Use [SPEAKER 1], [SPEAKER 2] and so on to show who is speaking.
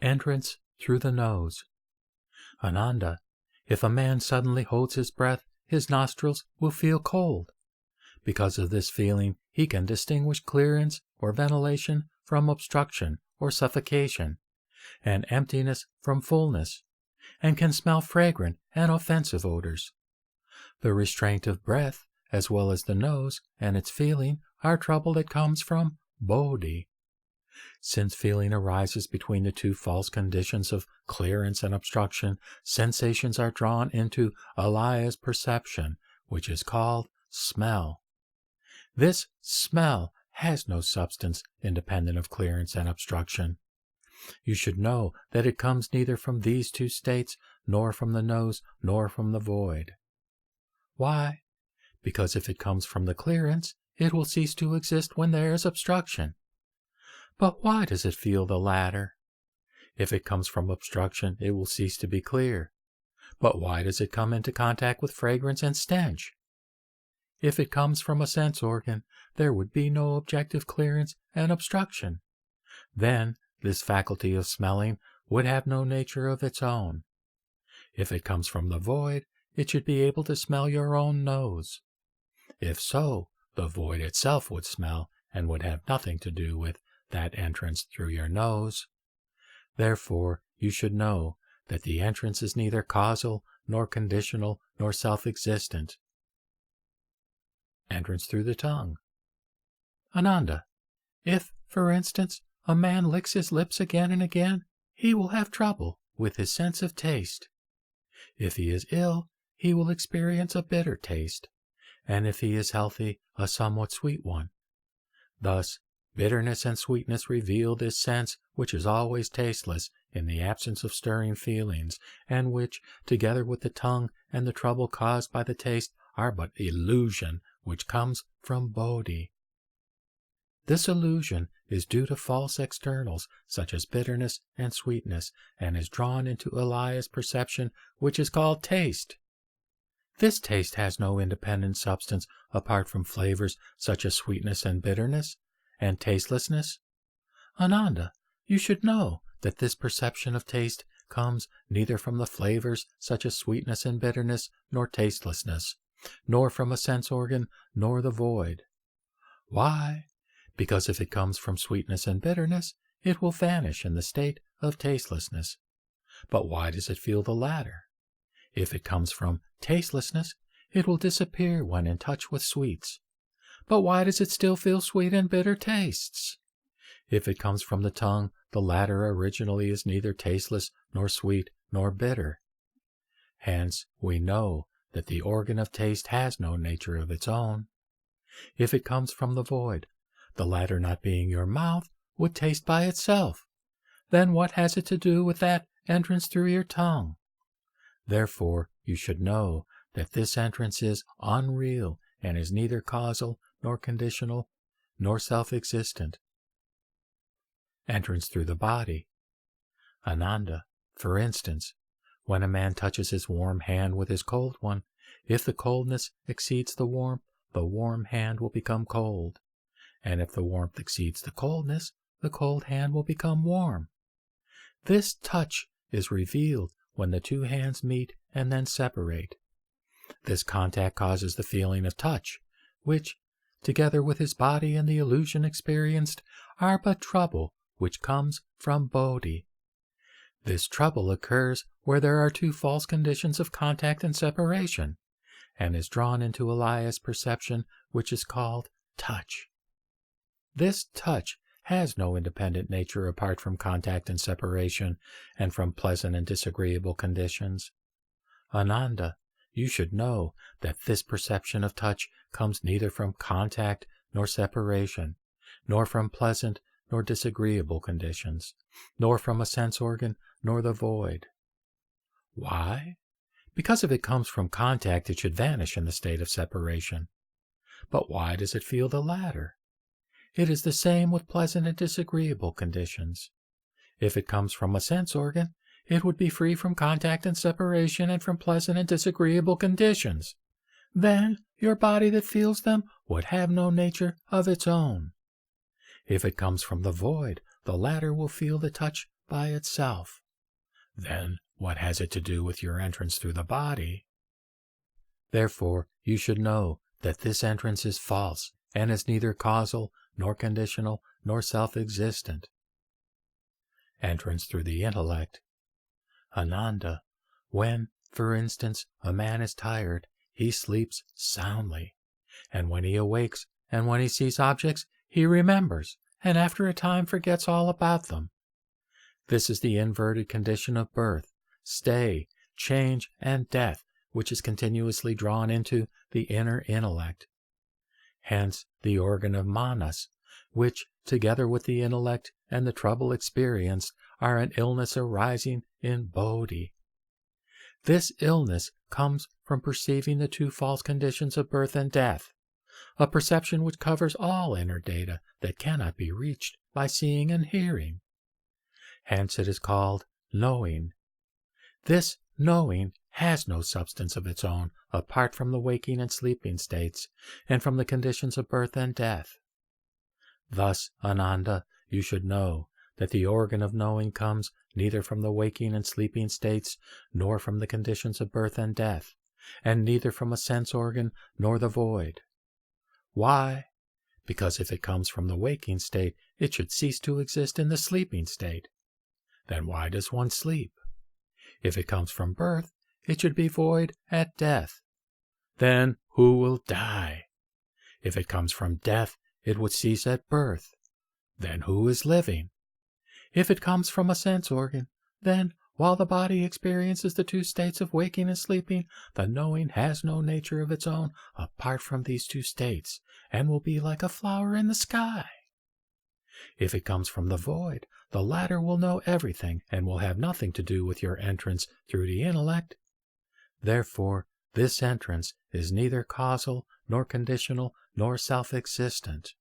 [SPEAKER 1] Entrance through the nose. Ananda, if a man suddenly holds his breath, his nostrils will feel cold. Because of this feeling, he can distinguish clearance or ventilation from obstruction or suffocation, and emptiness from fullness, and can smell fragrant and offensive odors. The restraint of breath, as well as the nose and its feeling, are trouble that comes from bodhi. Since feeling arises between the two false conditions of clearance and obstruction, sensations are drawn into alias perception, which is called smell. This smell has no substance independent of clearance and obstruction. You should know that it comes neither from these two states, nor from the nose, nor from the void. Why? Because if it comes from the clearance, it will cease to exist when there is obstruction. But why does it feel the latter? If it comes from obstruction, it will cease to be clear. But why does it come into contact with fragrance and stench? If it comes from a sense organ, there would be no objective clearance and obstruction. Then this faculty of smelling would have no nature of its own. If it comes from the void, it should be able to smell your own nose. If so, the void itself would smell and would have nothing to do with that entrance through your nose. Therefore, you should know that the entrance is neither causal, nor conditional, nor self-existent. Entrance through the tongue. Ananda, if, for instance, a man licks his lips again and again, he will have trouble with his sense of taste. If he is ill, he will experience a bitter taste, and if he is healthy, a somewhat sweet one. Thus, bitterness and sweetness reveal this sense which is always tasteless in the absence of stirring feelings, and which, together with the tongue and the trouble caused by the taste, are but illusion which comes from bodhi. This illusion is due to false externals such as bitterness and sweetness, and is drawn into alias perception, which is called taste. This taste has no independent substance apart from flavors such as sweetness and bitterness, and tastelessness. Ananda, you should know that this perception of taste comes neither from the flavors such as sweetness and bitterness, nor tastelessness, nor from a sense organ, nor the void. Why? Because if it comes from sweetness and bitterness, it will vanish in the state of tastelessness. But why does it feel the latter? If it comes from tastelessness, it will disappear when in touch with sweets. But why does it still feel sweet and bitter tastes? If it comes from the tongue, the latter originally is neither tasteless, nor sweet, nor bitter. Hence, we know that the organ of taste has no nature of its own. If it comes from the void, the latter not being your mouth, would taste by itself. Then what has it to do with that entrance through your tongue? Therefore, you should know that this entrance is unreal and is neither causal, nor conditional, nor self-existent. Entrance through the body. Ananda, for instance, when a man touches his warm hand with his cold one, if the coldness exceeds the warmth hand will become cold. And if the warmth exceeds the cold hand will become warm. This touch is revealed when the two hands meet and then separate. This contact causes the feeling of touch, which, together with his body and the illusion experienced, are but trouble which comes from bodhi. This trouble occurs where there are two false conditions of contact and separation, and is drawn into alias perception, which is called touch. This touch has no independent nature apart from contact and separation, and from pleasant and disagreeable conditions. Ananda, you should know that this perception of touch comes neither from contact nor separation, nor from pleasant nor disagreeable conditions, nor from a sense organ nor the void. Why? Because if it comes from contact, it should vanish in the state of separation. But why does it feel the latter? It is the same with pleasant and disagreeable conditions. If it comes from a sense organ, it would be free from contact and separation and from pleasant and disagreeable conditions. Then your body that feels them would have no nature of its own. If it comes from the void, the latter will feel the touch by itself. Then what has it to do with your entrance through the body? Therefore, you should know that this entrance is false and is neither causal, nor conditional, nor self-existent. Entrance through the intellect. Ananda, when, for instance, a man is tired, he sleeps soundly, and when he awakes and when he sees objects, he remembers, and after a time forgets all about them. This is the inverted condition of birth, stay, change, and death, which is continuously drawn into the inner intellect. Hence the organ of manas, which, together with the intellect and the trouble experienced, are an illness arising in bodhi. This illness comes from perceiving the two false conditions of birth and death, a perception which covers all inner data that cannot be reached by seeing and hearing. Hence it is called knowing. This knowing has no substance of its own apart from the waking and sleeping states, and from the conditions of birth and death. Thus, Ananda, you should know that the organ of knowing comes neither from the waking and sleeping states, nor from the conditions of birth and death, and neither from a sense organ nor the void. Why? Because if it comes from the waking state, it should cease to exist in the sleeping state. Then why does one sleep? If it comes from birth, it should be void at death. Then who will die? If it comes from death, it would cease at birth. Then who is living? If it comes from a sense organ, then, while the body experiences the two states of waking and sleeping, the knowing has no nature of its own apart from these two states, and will be like a flower in the sky. If it comes from the void, the latter will know everything and will have nothing to do with your entrance through the intellect. Therefore, this entrance is neither causal, nor conditional, nor self-existent.